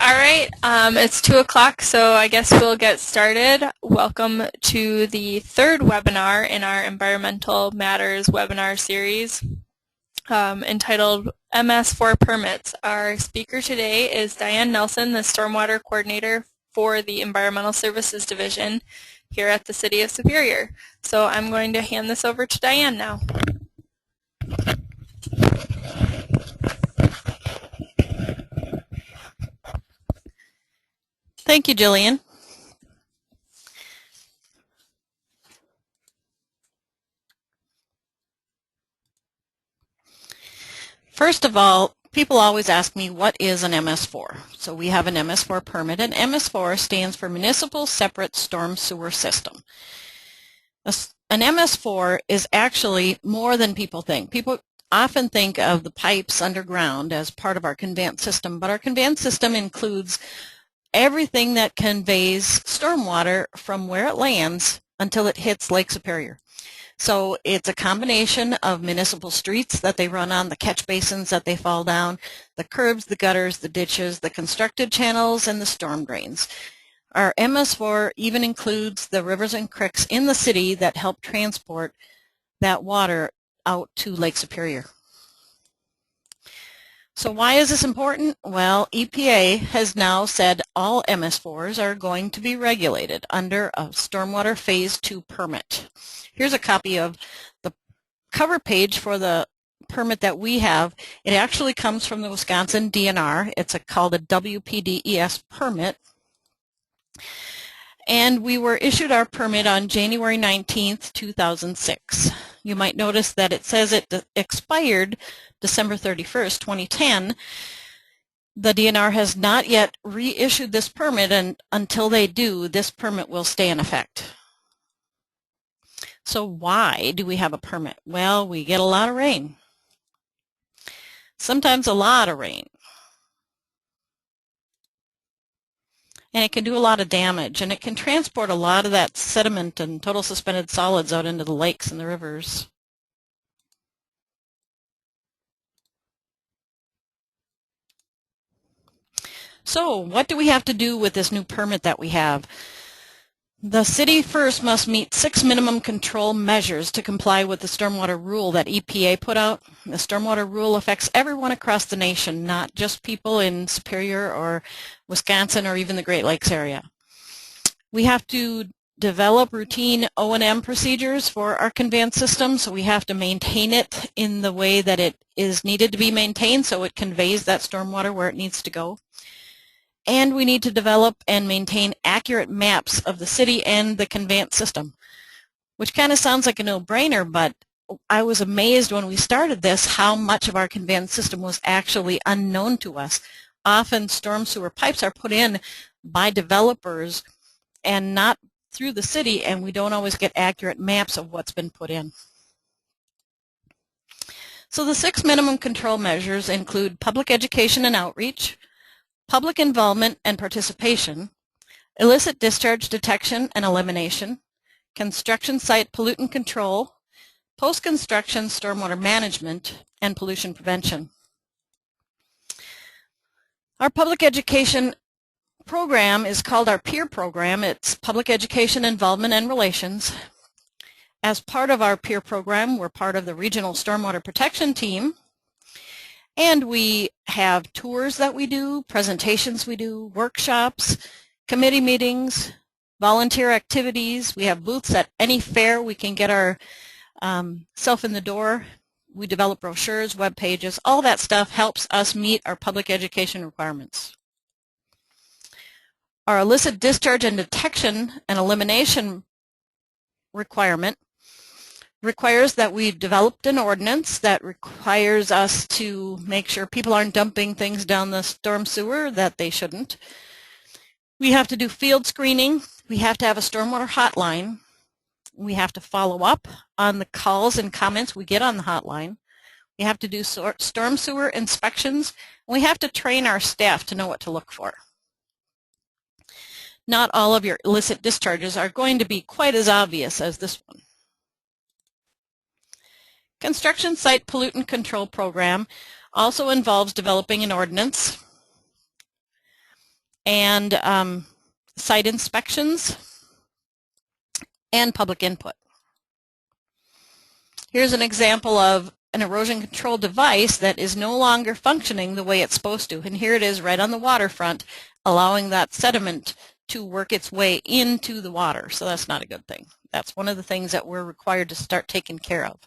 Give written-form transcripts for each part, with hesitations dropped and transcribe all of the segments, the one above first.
All right, it's 2 o'clock, so I guess we'll get started. Welcome to the third webinar in our Environmental Matters webinar series entitled MS4 Permits. Our speaker today is Diane Nelson, the Stormwater Coordinator for the Environmental Services Division here at the City of Superior. So I'm going to hand this over to Diane now. Thank you, Jillian. First of all, people always ask me, what is an MS4? So we have an MS4 permit, and MS4 stands for Municipal Separate Storm Sewer System. An MS4 is actually more than people think. People often think of the pipes underground as part of our conveyance system, but our conveyance system includes everything that conveys stormwater from where it lands until it hits Lake Superior. So it's a combination of municipal streets that they run on, the catch basins that they fall down, the curbs, the gutters, the ditches, the constructed channels, and the storm drains. Our MS4 even includes the rivers and creeks in the city that help transport that water out to Lake Superior. So why is this important? Well, EPA has now said all MS4s are going to be regulated under a Stormwater Phase 2 permit. Here's a copy of the cover page for the permit that we have. It actually comes from the Wisconsin DNR. It's called a WPDES permit. And we were issued our permit on January 19th, 2006. You might notice that it says it expired December 31st, 2010. The DNR has not yet reissued this permit, and until they do, this permit will stay in effect. So why do we have a permit? Well, we get a lot of rain. Sometimes a lot of rain. And it can do a lot of damage, and it can transport a lot of that sediment and total suspended solids out into the lakes and the rivers. So what do we have to do with this new permit that we have? The city first must meet 6 minimum control measures to comply with the stormwater rule that EPA put out. The stormwater rule affects everyone across the nation, not just people in Superior or Wisconsin or even the Great Lakes area. We have to develop routine O&M procedures for our conveyance system, so we have to maintain it in the way that it is needed to be maintained so it conveys that stormwater where it needs to go. And we need to develop and maintain accurate maps of the city and the conveyance system, which kind of sounds like a no-brainer, but I was amazed when we started this how much of our conveyance system was actually unknown to us. Often storm sewer pipes are put in by developers and not through the city, and we don't always get accurate maps of what's been put in. So the 6 minimum control measures include public education and outreach, public involvement and participation, illicit discharge detection and elimination, construction site pollutant control, post-construction stormwater management, and pollution prevention. Our public education program is called our PEER program. It's Public Education Involvement and Relations. As part of our PEER program, we're part of the Regional Stormwater Protection Team. And we have tours that we do, presentations we do, workshops, committee meetings, volunteer activities. We have booths at any fair. We can get our self in the door. We develop brochures, web pages. All that stuff helps us meet our public education requirements. Our illicit discharge and detection and elimination requirement requires that we've developed an ordinance that requires us to make sure people aren't dumping things down the storm sewer that they shouldn't. We have to do field screening. We have to have a stormwater hotline. We have to follow up on the calls and comments we get on the hotline. We have to do storm sewer inspections. We have to train our staff to know what to look for. Not all of your illicit discharges are going to be quite as obvious as this one. Construction Site Pollutant Control Program also involves developing an ordinance. and site inspections, and public input. Here's an example of an erosion control device that is no longer functioning the way it's supposed to. And here it is right on the waterfront, allowing that sediment to work its way into the water. So that's not a good thing. That's one of the things that we're required to start taking care of.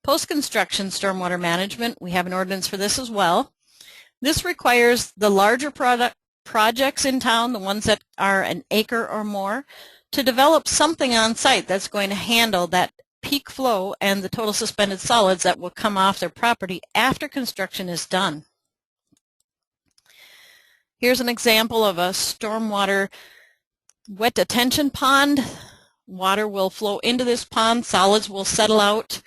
Post-construction stormwater management, we have an ordinance for this as well. This requires the larger projects in town, the ones that are an acre or more, to develop something on site that's going to handle that peak flow and the total suspended solids that will come off their property after construction is done. Here's an example of a stormwater wet detention pond. Water will flow into this pond, solids will settle out,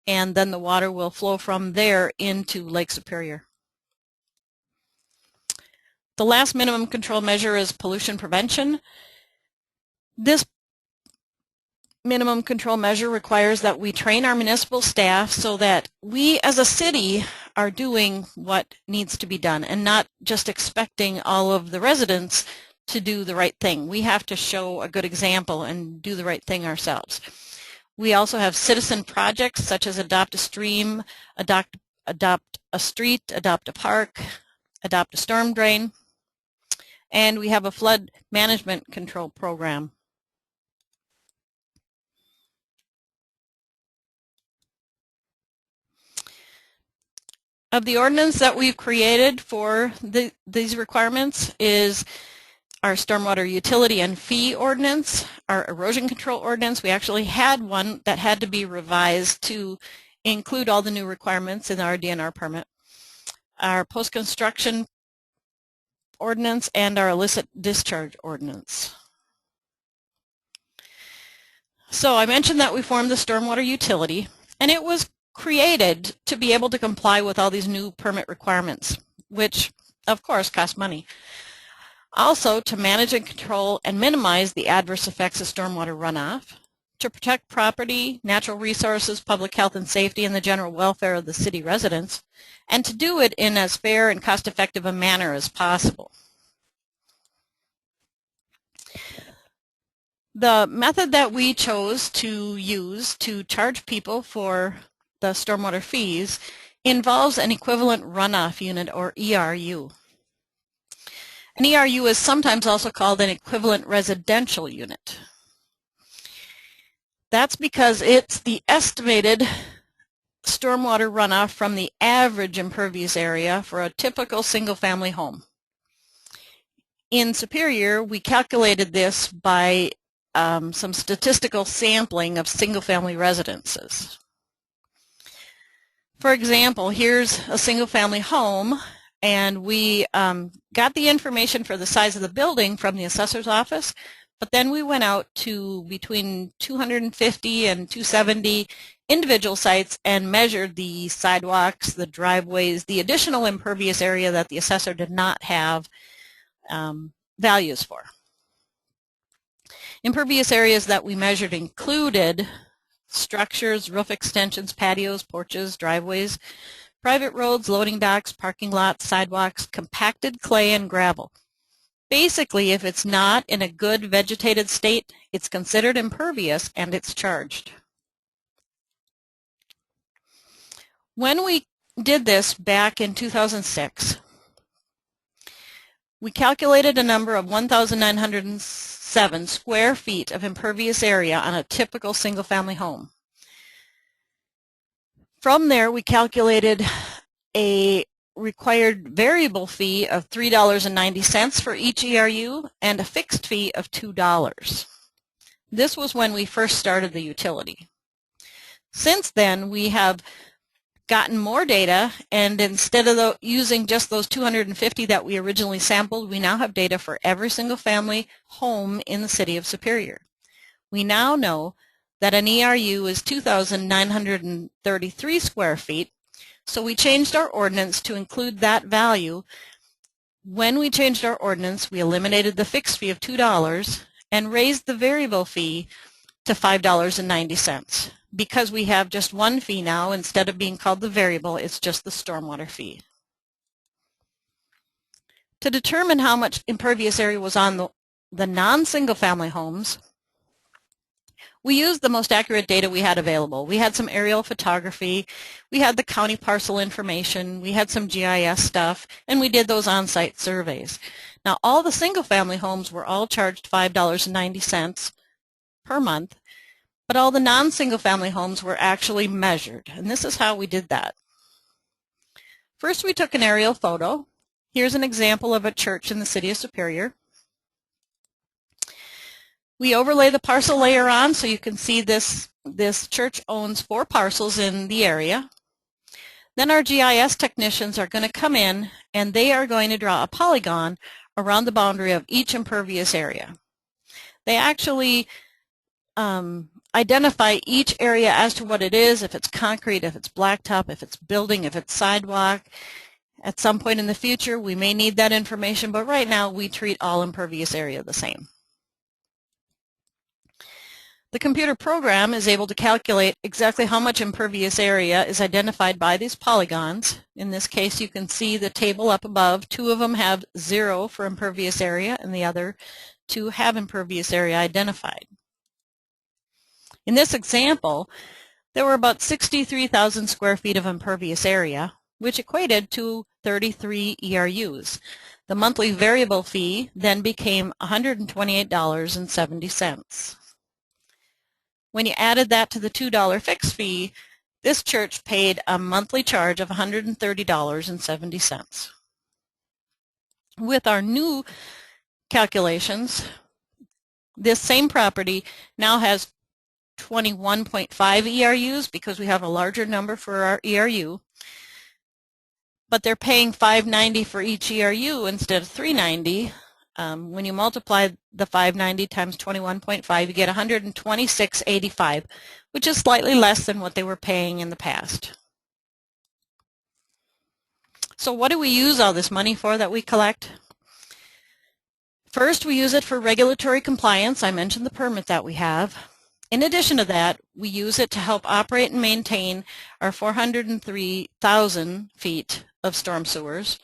and then the water will flow from there into Lake Superior. The last minimum control measure is pollution prevention. This minimum control measure requires that we train our municipal staff so that we as a city are doing what needs to be done and not just expecting all of the residents to do the right thing. We have to show a good example and do the right thing ourselves. We also have citizen projects such as adopt a stream, adopt a street, adopt a park, adopt a storm drain, and we have a flood management control program. Of the ordinance that we've created for these requirements is our stormwater utility and fee ordinance, our erosion control ordinance. We actually had one that had to be revised to include all the new requirements in our DNR permit, our post-construction ordinance, and our illicit discharge ordinance. So I mentioned that we formed the stormwater utility, and it was created to be able to comply with all these new permit requirements, which of course cost money. Also to manage and control and minimize the adverse effects of stormwater runoff, to protect property, natural resources, public health and safety, and the general welfare of the city residents, and to do it in as fair and cost-effective a manner as possible. The method that we chose to use to charge people for the stormwater fees involves an equivalent runoff unit, or ERU. An ERU is sometimes also called an equivalent residential unit. That's because it's the estimated stormwater runoff from the average impervious area for a typical single-family home. In Superior, we calculated this by some statistical sampling of single-family residences. For example, here's a single-family home, and we got the information for the size of the building from the assessor's office, but then we went out to between 250 and 270 individual sites and measured the sidewalks, the driveways, the additional impervious area that the assessor did not have values for. Impervious areas that we measured included structures, roof extensions, patios, porches, driveways, private roads, loading docks, parking lots, sidewalks, compacted clay, and gravel. Basically, if it's not in a good vegetated state, it's considered impervious and it's charged. When we did this back in 2006, we calculated a number of 1,907 square feet of impervious area on a typical single-family home. From there, we calculated a required variable fee of $3.90 for each ERU and a fixed fee of $2. This was when we first started the utility. Since then, we have gotten more data, and instead of using just those 250 that we originally sampled, we now have data for every single family home in the city of Superior. We now know that an ERU is 2,933 square feet, so we changed our ordinance to include that value. When we changed our ordinance, we eliminated the fixed fee of $2 and raised the variable fee to $5.90. Because we have just one fee now, instead of being called the variable, it's just the stormwater fee. To determine how much impervious area was on the non-single family homes, we used the most accurate data we had available. We had some aerial photography, we had the county parcel information, we had some GIS stuff, and we did those on-site surveys. Now, all the single-family homes were all charged $5.90 per month, but all the non-single-family homes were actually measured, and this is how we did that. First, we took an aerial photo. Here's an example of a church in the city of Superior. We overlay the parcel layer on so you can see this church owns 4 parcels in the area. Then our GIS technicians are going to come in and they are going to draw a polygon around the boundary of each impervious area. They actually identify each area as to what it is, if it's concrete, if it's blacktop, if it's building, if it's sidewalk. At some point in the future we may need that information, but right now we treat all impervious area the same. The computer program is able to calculate exactly how much impervious area is identified by these polygons. In this case, you can see the table up above. 2 of them have 0 for impervious area, and the other 2 have impervious area identified. In this example, there were about 63,000 square feet of impervious area, which equated to 33 ERUs. The monthly variable fee then became $128.70. When you added that to the $2 fixed fee, this church paid a monthly charge of $130.70. With our new calculations, this same property now has 21.5 ERUs because we have a larger number for our ERU, but they're paying $5.90 for each ERU instead of $3.90. When you multiply the $5.90 times 21.5, you get $126.85, which is slightly less than what they were paying in the past. So what do we use all this money for that we collect? First, we use it for regulatory compliance. I mentioned the permit that we have. In addition to that, we use it to help operate and maintain our 403,000 feet of storm sewers,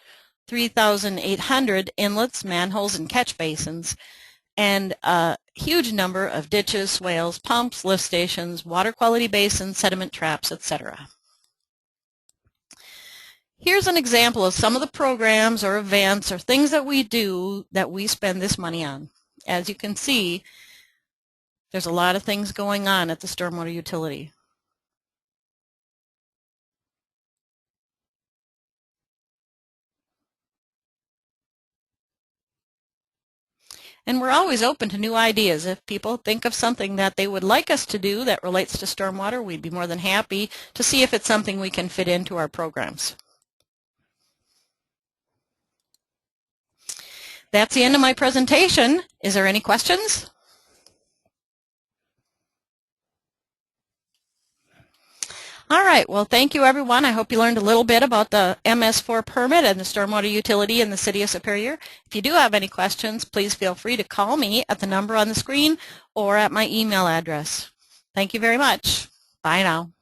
3,800 inlets, manholes, and catch basins, and a huge number of ditches, swales, pumps, lift stations, water quality basins, sediment traps, etc. Here's an example of some of the programs or events or things that we do that we spend this money on. As you can see, there's a lot of things going on at the stormwater utility. And we're always open to new ideas. If people think of something that they would like us to do that relates to stormwater, we'd be more than happy to see if it's something we can fit into our programs. That's the end of my presentation. Is there any questions? All right, well, thank you, everyone. I hope you learned a little bit about the MS4 permit and the stormwater utility in the City of Superior. If you do have any questions, please feel free to call me at the number on the screen or at my email address. Thank you very much. Bye now.